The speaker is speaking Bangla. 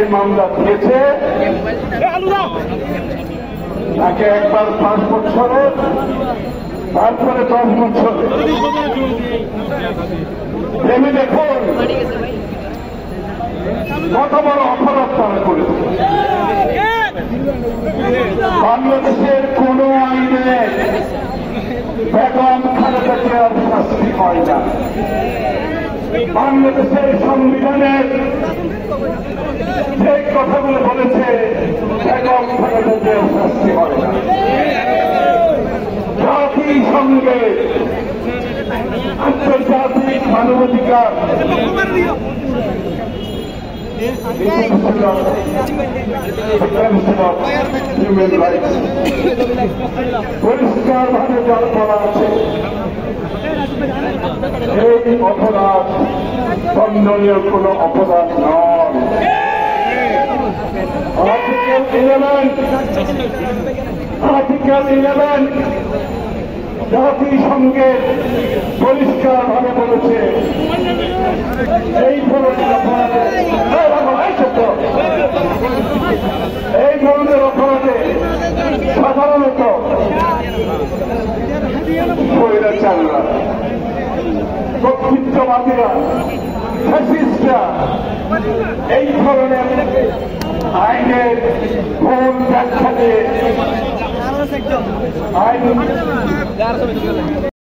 এই মামলা দিয়েছে তাকে একবার 5 বছরের, তারপরে 10 বছরের। ভেবে দেখুন কত বড় অপরাধ তারা করেছে। বাংলাদেশের কোন আইনে বেগম খালেদা জিয়ার শাস্তি হয় না। বাংলাদেশের সংবিধানের যে কথাগুলো বলেছে বেগম খালেদা জিয়ার শাস্তি হয় না। জাতিসংঘে আন্তর্জাতিক মানবাধিকার হিউম্যান রাইটস পরিষ্কার ভাবে যার বলা আছে এই অপরাধ দণ্ডনীয় কোন অপরাধ নয়। আর্টিকেল 11 জাতিসংঘের পরিষ্কার ভাবে বলেছে এই ধরনের অপরাধে সাধারণত স্বৈরাচাররা, কর্তৃত্ববাদীরা, ফ্যাসিস্টরা এই ধরনের আইনের ভুল ব্যাখ্যা দিয়ে আইন